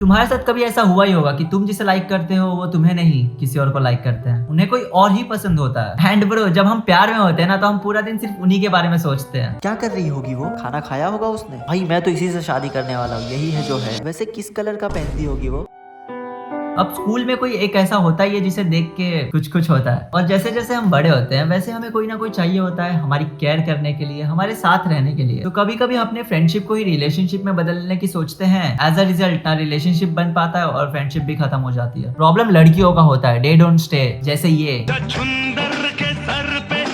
तुम्हारे साथ कभी ऐसा हुआ ही होगा कि तुम जिसे लाइक करते हो वो तुम्हें नहीं किसी और को लाइक करते हैं, उन्हें कोई और ही पसंद होता है। एंड ब्रो, जब हम प्यार में होते हैं ना तो हम पूरा दिन सिर्फ उन्हीं के बारे में सोचते हैं। क्या कर रही होगी वो? खाना खाया होगा उसने। भाई मैं तो इसी से शादी करने वाला हूँ, यही है जो है। वैसे किस कलर का पहनती होगी वो? अब स्कूल में कोई एक ऐसा होता ही है जिसे देख के कुछ कुछ होता है, और जैसे जैसे हम बड़े होते हैं वैसे हमें कोई ना कोई चाहिए होता है हमारी केयर करने के लिए, हमारे साथ रहने के लिए। तो कभी कभी अपने फ्रेंडशिप को ही रिलेशनशिप में बदलने की सोचते हैं। एज अ रिजल्ट ना रिलेशनशिप बन पाता है और फ्रेंडशिप भी खत्म हो जाती है। प्रॉब्लम लड़कियों का होता है, दे डोंट स्टे। जैसे ये के सर पे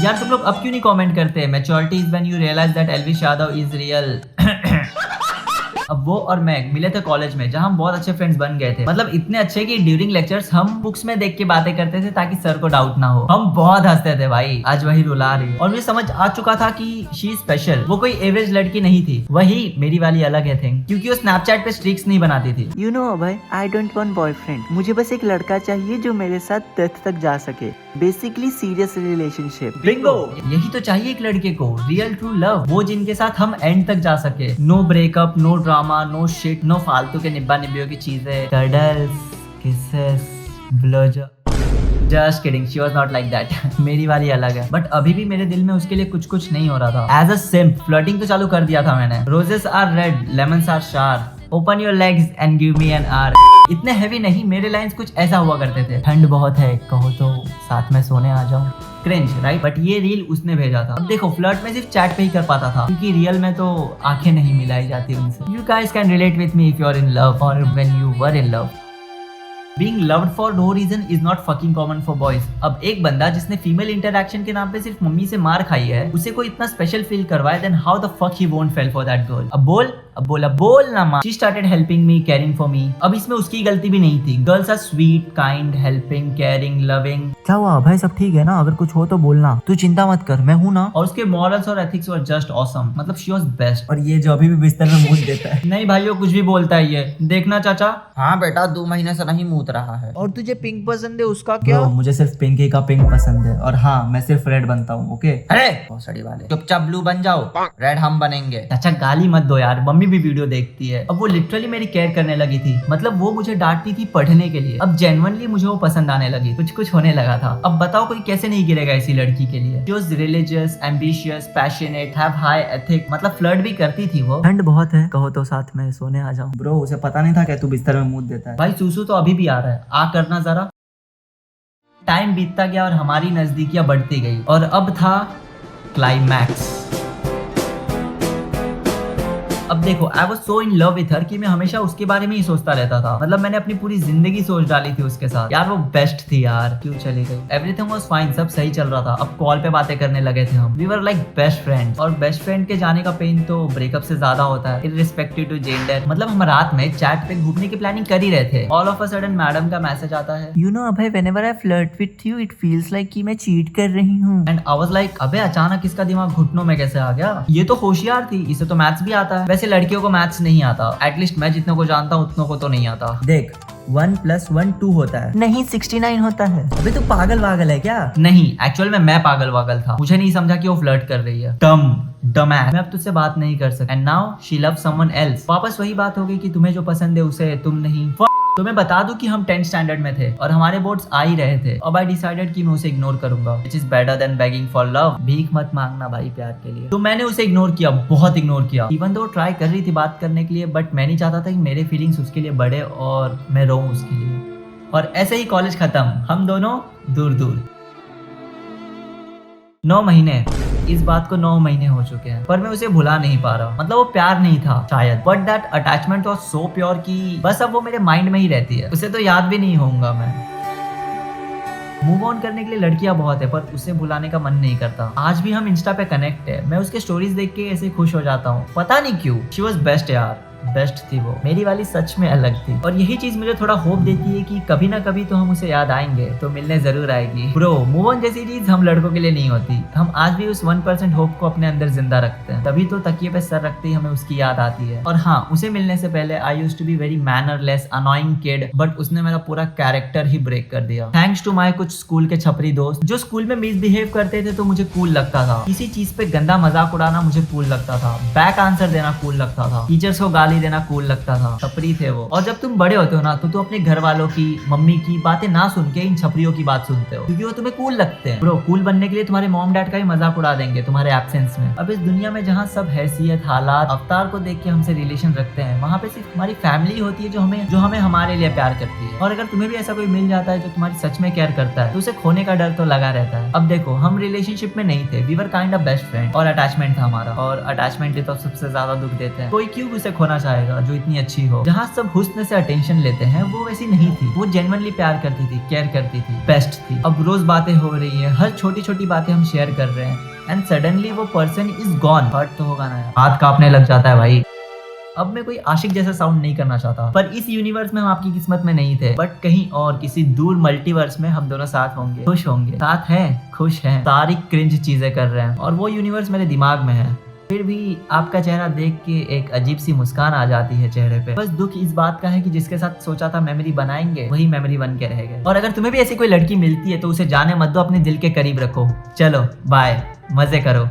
यार, तुम लोग अब क्यों नहीं कमेंट करते? Maturity is when you realize that Elvish Yadav is real. अब वो और मैं मिले थे कॉलेज में, जहाँ हम बहुत अच्छे फ्रेंड्स बन गए थे। मतलब इतने अच्छे कि ड्यूरिंग लेक्चर्स हम बुक्स में देख के बातें करते थे ताकि सर को डाउट ना हो। हम बहुत हंसते थे भाई। आज वही रुला रही है और मुझे समझ आ चुका था कि शी इज स्पेशल। वो कोई एवरेज लड़की नहीं थी, वही मेरी वाली अलग है थिंग, क्योंकि वो स्नैपचैट पे स्ट्रिक्स नहीं बनाती थी। You know Abhay, I don't want boyfriend. मुझे बस एक लड़का चाहिए जो मेरे साथ डेथ तक जा सके। Basically serious relationship. बिंगो! यही तो चाहिए एक लड़के को, रियल ट्रू लव। वो जिनके साथ हम एंड तक जा सके। No breakup, no drama, no shit, no फालतू के निब्बा निब्बियों की चीजें। Cuddles, kisses, blowjob. Just kidding, she was not like that. मेरी वाली अलग है, बट अभी भी मेरे दिल में उसके लिए कुछ कुछ नहीं हो रहा था। एज अ सिम्प फ्लर्टिंग तो चालू कर दिया था मैंने। Roses are red, lemons are sour, open your legs and give me an R. इतने हैवी नहीं, मेरे लाइंस कुछ ऐसा हुआ करते थे। ठंड बहुत है, कहो तो साथ में सोने आ जाऊं। Cringe right? बट ये रील उसने भेजा था। अब देखो, फ्लर्ट में सिर्फ चैट पे ही कर पाता था, क्योंकि रियल में तो आंखें नहीं मिलाई जाती उनसे। You guys can relate with me if you are in love और when you were in love. Being loved for no reason is not fucking common for boys. अब एक बंदा जिसने फीमेल इंटरैक्शन के नाम पे सिर्फ मम्मी से मार खाई है, उसे कोई इतना स्पेशल फील करवाए, then how the fuck he won't fall for that girl? अब बोल ना माँ। She started helping me, caring for me. अब इसमें उसकी गलती भी नहीं थी। Girls are sweet, kind, helping, caring, loving. क्या हुआ भाई? सब ठीक है ना? अगर कुछ हो तो बोलना, तू चिंता मत कर, मैं हूँ ना। और उसके मॉरल्स और एथिक्स वर जस्ट ऑसम। मतलब शी वाज बेस्ट। और ये जो अभी भी बिस्तर में मूत देता है। नहीं भाई, वो कुछ भी बोलता है ये। देखना चाचा। हाँ बेटा, 2 महीने से नहीं मूत रहा है। और तुझे पिंक पसंद है, उसका क्या? मुझे सिर्फ पिंकी का पिंक पसंद है, और हाँ मैं सिर्फ रेड बनता हूँ। ओके? अरे भोसड़ी वाले, चुपचाप ब्लू बन जाओ, रेड हम बनेंगे। अच्छा गाली मत दो यार, मम्मी भी वीडियो देखती है। अब वो लिटरली मेरी केयर करने लगी थी। मतलब वो मुझे डांटती थी पढ़ने के लिए, अब जेन्युइनली मुझे वो पसंद आने लगी। कुछ कुछ होने लगा था। अब बताओ कोई कैसे नहीं गिरेगा ऐसी लड़की के लिए। She was religious, ambitious, passionate, have high ethic. मतलब फ्लर्ट भी करती थी वो। ठंड बहुत है, कहो तो साथ में सोने आ जाऊं। ब्रो, उसे पता नहीं था कि तू बिस्तर में मूत देता है। भाई सूसू तो अभी भी आ रहा है, आ करना जरा। टाइम बीतता गया और हमारी नजदीकियां बढ़ती गई, और अब था क्लाइमैक्स। अब देखो, I was so in love with her कि मैं हमेशा उसके बारे में ही सोचता रहता था। मतलब मैंने अपनी पूरी जिंदगी सोच डाली थी उसके साथ। यार वो बेस्ट थी यार, क्यों चली गई? एवरीथिंग वाज फाइन, सब सही चल रहा था। अब कॉल पे बातें करने लगे थे हम। We were like best friends. और बेस्ट फ्रेंड के जाने का पेन तो ब्रेकअप से ज्यादा होता है, इररिस्पेक्टिव टू जेंडर। मतलब हम रात में चैट पे घूमने की प्लानिंग कर ही रहे थे। All of a sudden madam का मैसेज आता है, you know Abhay, whenever I flirt with you it feels like कि मैं चीट कर रही हूँ। एंड आई वाज लाइक, अबे अचानक इसका दिमाग घुटनों में कैसे आ गया? ये तो होशियार थी, इसे तो मैथ्स भी आता है। वैसे लड़कियों को मैथ्स नहीं आता, एटलीस्ट मैं जितनों को जानता हूँ उतनों को तो नहीं आता। देख, 1 + 1 2 होता है, नहीं 69 होता है। अबे तू पागल वागल है क्या? नहीं, एक्चुअल में मैं पागल वागल था। मुझे नहीं समझा कि वो फ्लर्ट कर रही है। डमैस, मैं अब तुझसे बात नहीं कर सकता। And now she loves someone else. वापस वही बात हो गई कि तुम्हें जो पसंद है उसे तुम नहीं। तो मैं बता दूं कि हम 10th स्टैंडर्ड में थे और हमारे बोर्ड्स आ ही रहे थे। अब आई डिसाइडेड कि मैं उसे इग्नोर करूंगा, which is better than begging for love. भीख मत मांगना भाई प्यार के लिए। तो मैंने उसे इग्नोर किया, बहुत इग्नोर किया। इवन दो ट्राई कर रही थी बात करने के लिए, बट मैं नहीं चाहता था कि मेरे फीलिंग्स उसके लिए बढ़े और मैं रोऊं उसके लिए। और ऐसे ही कॉलेज खत्म, हम दोनों दूर दूर। 9 महीने, इस बात को 9 महीने हो चुके हैं, पर मैं उसे भुला नहीं पा रहा। मतलब वो प्यार नहीं था शायद, but that attachment was so pure कि बस अब वो मेरे माइंड में ही रहती है। उसे तो याद भी नहीं होऊंगा मैं। मूव ऑन करने के लिए लड़कियां बहुत है, पर उसे भुलाने का मन नहीं करता। आज भी हम इंस्टा पे कनेक्ट है। मैं उसके स्टोरीज देख के ऐसे खुश हो जाता हूँ, पता नहीं क्यों। शी वाज बेस्ट यार, बेस्ट थी वो, मेरी वाली सच में अलग थी। और यही चीज मुझे थोड़ा होप देती है कि कभी ना कभी तो हम उसे याद आएंगे, तो मिलने जरूर आएगी। ब्रो, मूव ऑन जैसी चीज हम लड़कों के लिए नहीं होती। हम आज भी उस 1% होप को अपने अंदर जिंदा रखते हैं, तभी तो तकिए पे सर रखते ही हमें उसकी याद आती है। और हाँ, उसे मिलने से पहले I used to be very mannerless annoying kid, but उसने मेरा पूरा कैरेक्टर ही ब्रेक कर दिया। थैंक्स टू माय कुछ स्कूल के छपरी दोस्त जो स्कूल में मिसबिहेव करते थे तो मुझे कूल लगता था, किसी चीज पे गंदा मजाक उड़ाना मुझे कूल लगता था, बैक आंसर देना कूल लगता था, टीचर्स को गाली देना कूल लगता था। छपरी थे वो। और जब तुम बड़े होते हो ना तो अपने घर वालों की, मम्मी की बातें ना सुन के इन छपरियों की बात सुनते हो, क्योंकि वो तुम्हें कूल लगते हैं। ब्रो, कूल बनने के लिए तुम्हारे मॉम डैड का ही मजाक उड़ा देंगे तुम्हारे एब्सेंस में। अब इस दुनिया में जहाँ सब हैसियत, हालात, अवतार को देख के हमसे रिलेशन रखते हैं, वहाँ पे सिर्फ हमारी फैमिली होती है जो हमें हमारे लिए प्यार करती है। और अगर तुम्हें भी ऐसा कोई मिल जाता है जो तुम्हारी सच में केयर करता है तो उसे खोने का डर तो लगा रहता है। अब देखो, हम रिलेशनशिप में नहीं थे, we were kind of best friend, और अटैचमेंट था हमारा, और अटैचमेंट तो सबसे ज्यादा दुख देते हैं। कोई क्यों उसे खोना चाहेगा जो इतनी अच्छी हो। जहाँ सब हुस्न से अटेंशन लेते हैं वो वैसी नहीं थी, वो जेन्युइनली प्यार करती थी, केयर करती थी, बेस्ट थी। अब रोज बातें हो रही है, हर छोटी छोटी बातें हम शेयर कर रहे हैं, एंड सडनली वो पर्सन इज गॉन। हर्ट तो होगा ना यार, हाथ कांपने लग जाता है भाई। अब मैं कोई आशिक जैसा साउंड नहीं करना चाहता, पर इस यूनिवर्स में हम आपकी किस्मत में नहीं थे, बट कहीं और किसी दूर मल्टीवर्स में हम दोनों साथ होंगे, खुश होंगे, साथ हैं, खुश हैं, सारी क्रिंज चीजें कर रहे हैं, और वो यूनिवर्स मेरे दिमाग में है। फिर भी आपका चेहरा देख के एक अजीब सी मुस्कान आ जाती है चेहरे पे। बस दुख इस बात का है कि जिसके साथ सोचा था मेमोरी बनाएंगे, वही मेमोरी बन के रह गए। और अगर तुम्हें भी ऐसी कोई लड़की मिलती है तो उसे जाने मत दो, अपने दिल के करीब रखो। चलो बाय, मजे करो।